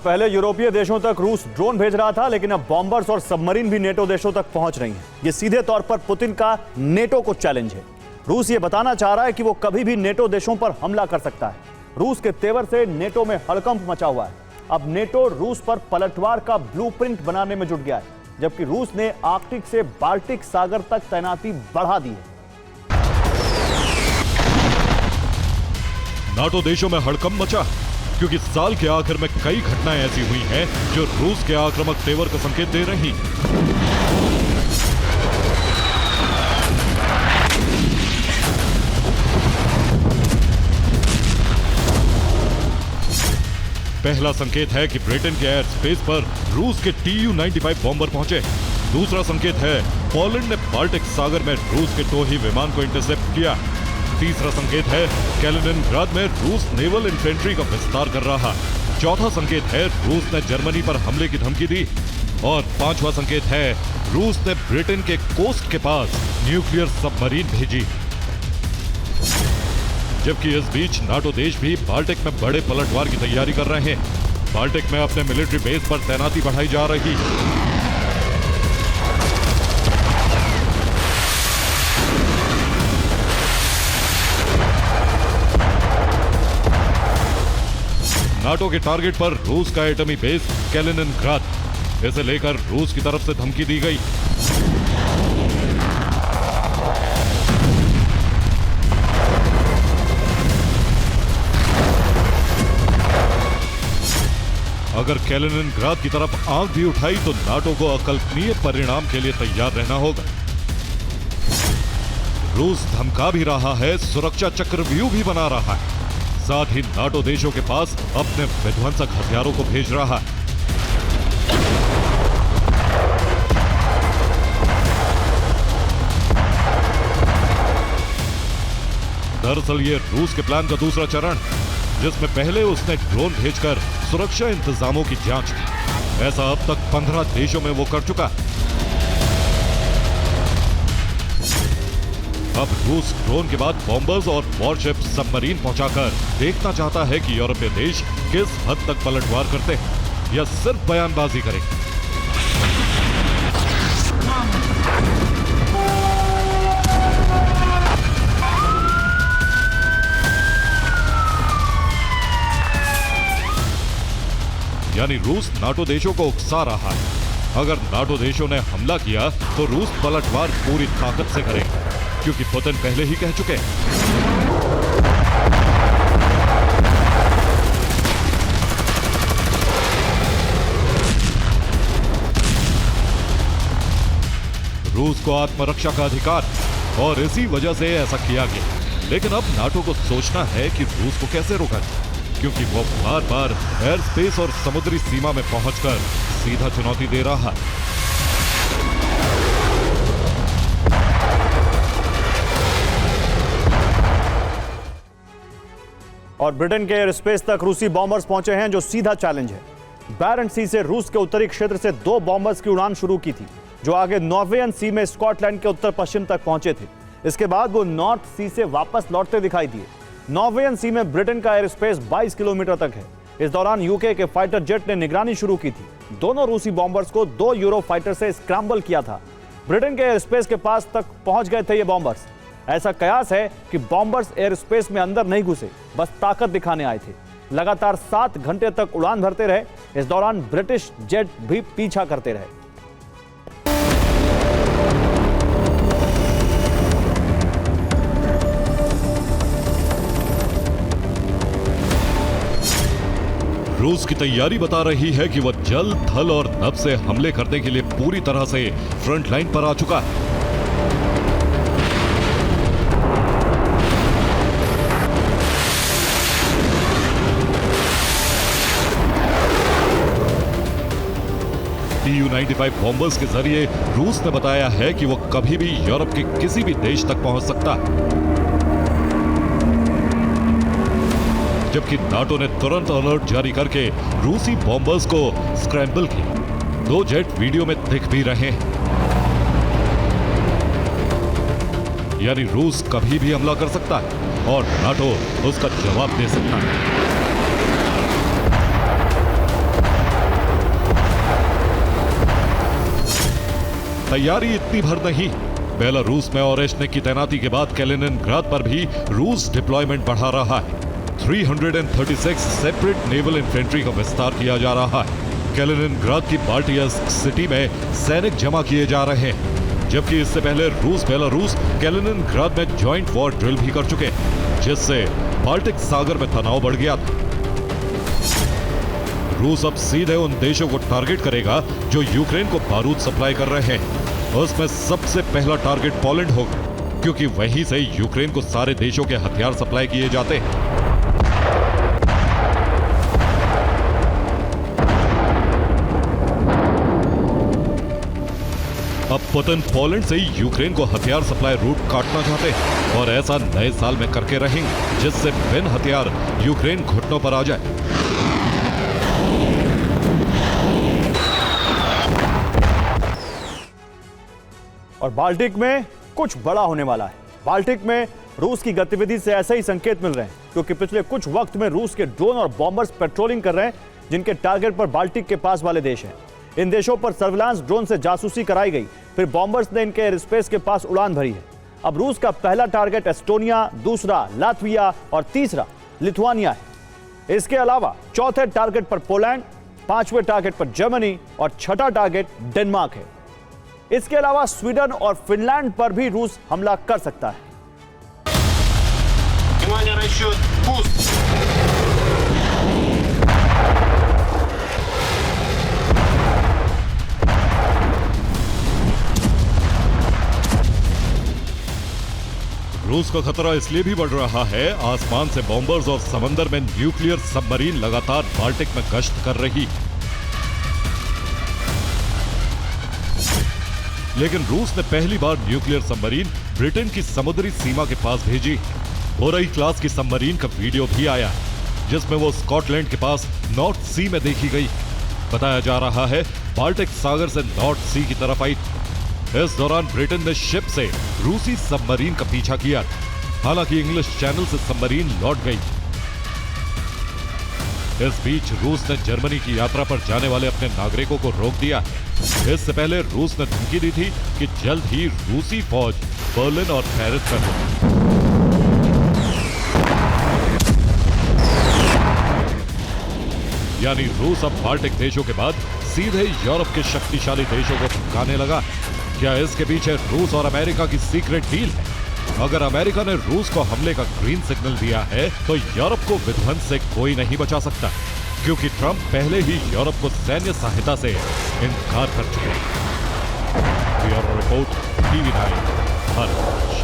पहले यूरोपीय देशों तक रूस ड्रोन भेज रहा था, लेकिन अब बॉम्बर्स और सबमरीन भी नेटो देशों तक पहुंच रही हैं। ये सीधे तौर पर पुतिन का नेटो को चैलेंज है। रूस ये बताना चाह रहा है कि वो कभी भी नेटो देशों पर हमला कर सकता है। रूस के तेवर से नेटो में हड़कंप मचा हुआ है। अब नेटो रूस पर पलटवार का ब्लूप्रिंट बनाने में जुट गया है, जबकि रूस ने आर्कटिक से बाल्टिक सागर तक तैनाती बढ़ा दी है। नाटो देशों में हड़कंप मचा क्योंकि साल के आखिर में कई घटनाएं ऐसी हुई हैं जो रूस के आक्रामक तेवर का संकेत दे रही। पहला संकेत है कि ब्रिटेन के एयर स्पेस पर रूस के Tu-95 बॉम्बर पहुंचे। दूसरा संकेत है पोलैंड ने बाल्टिक सागर में रूस के टोही विमान को इंटरसेप्ट किया। तीसरा संकेत है कैलिनिनग्राड में रूस नेवल इन्फेंट्री का विस्तार कर रहा। चौथा संकेत है रूस ने जर्मनी पर हमले की धमकी दी। और पांचवा संकेत है रूस ने ब्रिटेन के कोस्ट के पास न्यूक्लियर सबमरीन भेजी। जबकि इस बीच नाटो देश भी बाल्टिक में बड़े पलटवार की तैयारी कर रहे हैं। बाल्टिक में अपने मिलिट्री बेस पर तैनाती बढ़ाई जा रही। नाटो के टारगेट पर रूस का एटमी बेस कैलिनिनग्राड, इसे लेकर रूस की तरफ से धमकी दी गई। अगर कैलिनिनग्राड की तरफ आंख भी उठाई तो नाटो को अकल्पनीय परिणाम के लिए तैयार रहना होगा। रूस धमका भी रहा है, सुरक्षा चक्रव्यूह भी बना रहा है, साथ ही नाटो देशों के पास अपने विध्वंसक हथियारों को भेज रहा है। दरअसल ये रूस के प्लान का दूसरा चरण, जिसमें पहले उसने ड्रोन भेजकर सुरक्षा इंतजामों की जांच की। ऐसा अब तक 15 देशों में वो कर चुका। अब रूस ड्रोन के बाद बॉम्बर्स और वॉरशिप सबमरीन पहुंचाकर देखना चाहता है कि यूरोपीय देश किस हद तक पलटवार करते हैं या सिर्फ बयानबाजी करेंगे। यानी रूस नाटो देशों को उकसा रहा है। अगर नाटो देशों ने हमला किया तो रूस पलटवार पूरी ताकत से करेगा, क्योंकि पुतिन पहले ही कह चुके हैं। रूस को आत्मरक्षा का अधिकार, और इसी वजह से ऐसा किया गया। लेकिन अब नाटो को सोचना है कि रूस को कैसे रोका जाए, क्योंकि वो बार बार एयर स्पेस और समुद्री सीमा में पहुंचकर सीधा चुनौती दे रहा है। और ब्रिटेन के एयर स्पेस तक रूसी बॉम्बर्स पहुंचे हैं, जो सीधा चैलेंज है। बैरेंट सी से रूस के उत्तरी क्षेत्र से 2 बॉम्बर्स की उड़ान शुरू की थी, जो आगे नॉर्वेयन सी में स्कॉटलैंड के उत्तर पश्चिम तक पहुंचे थे। इसके बाद वो नॉर्थ सी से वापस लौटते दिखाई दिए। नॉर्वेयन सी में ब्रिटेन का एयर स्पेस 22 किलोमीटर तक है। इस दौरान यूके के फाइटर जेट ने निगरानी शुरू की थी। दोनों रूसी बॉम्बर्स को 2 यूरो फाइटर से स्क्रैम्बल किया था। ब्रिटेन के एयर स्पेस के पास तक पहुंच गए थे ये बॉम्बर्स। ऐसा कयास है कि बॉम्बर्स एयर स्पेस में अंदर नहीं घुसे, बस ताकत दिखाने आए थे। लगातार 7 घंटे तक उड़ान भरते रहे। इस दौरान ब्रिटिश जेट भी पीछा करते रहे। रूस की तैयारी बता रही है कि वह जल, थल और नभ से हमले करने के लिए पूरी तरह से फ्रंट लाइन पर आ चुका है। Tu-95 बॉम्बर्स के जरिए रूस ने बताया है कि वह कभी भी यूरोप के किसी भी देश तक पहुंच सकता है। जबकि नाटो ने तुरंत अलर्ट जारी करके रूसी बॉम्बर्स को स्क्रैम्बल किया। 2 जेट वीडियो में दिख भी रहे हैं। यानी रूस कभी भी हमला कर सकता है और नाटो उसका जवाब दे सकता है। तैयारी इतनी भर नहीं। बेलारूस में ओरेशनिक की तैनाती के बाद कैलिनिनग्राद पर भी रूस डिप्लॉयमेंट बढ़ा रहा है। 336 सेपरेट नेवल इन्फेंट्री का विस्तार किया जा रहा है। कैलिनिनग्राद की बाल्टियस्क सिटी में सैनिक जमा किए जा रहे हैं, जबकि इससे पहले रूस बेलारूस कैलिनिनग्राद में जॉइंट वॉर ड्रिल भी कर चुके हैं, जिससे बाल्टिक सागर में तनाव बढ़ गया था। रूस अब सीधे उन देशों को टारगेट करेगा जो यूक्रेन को बारूद सप्लाई कर रहे हैं। उसमें सबसे पहला टारगेट पोलैंड होगा, क्योंकि वहीं से यूक्रेन को सारे देशों के हथियार सप्लाई किए जाते हैं। अब पुतिन पोलैंड से यूक्रेन को हथियार सप्लाई रूट काटना चाहते हैं और ऐसा नए साल में करके रहेंगे, जिससे बिन हथियार यूक्रेन घुटनों पर आ जाए। और बाल्टिक में कुछ बड़ा होने वाला है। बाल्टिक में रूस की गतिविधि से ऐसे ही संकेत मिल रहे हैं, क्योंकि पिछले कुछ वक्त में रूस के ड्रोन और बॉम्बर्स पेट्रोलिंग कर रहे हैं, जिनके टारगेट पर बाल्टिक के पास वाले देश हैं। इन देशों पर सर्विलांस ड्रोन से जासूसी कराई गई, फिर बॉम्बर्स ने इनके एयर स्पेस के पास उड़ान भरी है। अब रूस का पहला टारगेट एस्टोनिया, दूसरा लातविया और तीसरा लिथुआनिया है। इसके अलावा चौथे टारगेट पर पोलैंड, पांचवें टारगेट पर जर्मनी और छठा टारगेट डेनमार्क है। इसके अलावा स्वीडन और फिनलैंड पर भी रूस हमला कर सकता है। रूस का खतरा इसलिए भी बढ़ रहा है, आसमान से बॉम्बर्स और समंदर में न्यूक्लियर सबमरीन लगातार बाल्टिक में गश्त कर रही है। लेकिन रूस ने पहली बार न्यूक्लियर सबमरीन ब्रिटेन की समुद्री सीमा के पास भेजी। बोरई क्लास की सबमरीन का वीडियो भी आया, जिसमें वो स्कॉटलैंड के पास नॉर्थ सी में देखी गई। बताया जा रहा है बाल्टिक सागर से नॉर्थ सी की तरफ आई। इस दौरान ब्रिटेन ने शिप से रूसी सबमरीन का पीछा किया। हालांकि इंग्लिश चैनल से सबमरीन लौट गई। इस बीच रूस ने जर्मनी की यात्रा पर जाने वाले अपने नागरिकों को रोक दिया। इससे पहले रूस ने धमकी दी थी कि जल्द ही रूसी फौज बर्लिन और पेरिस पर होगी। यानी रूस अब बाल्टिक देशों के बाद सीधे यूरोप के शक्तिशाली देशों को धमकाने लगा। क्या इसके पीछे रूस और अमेरिका की सीक्रेट डील है? अगर अमेरिका ने रूस को हमले का ग्रीन सिग्नल दिया है, तो यूरोप को विध्वंस से कोई नहीं बचा सकता, क्योंकि ट्रंप पहले ही यूरोप को सैन्य सहायता से इनकार कर चुके हैं। Bureau report, TV9 Bharat.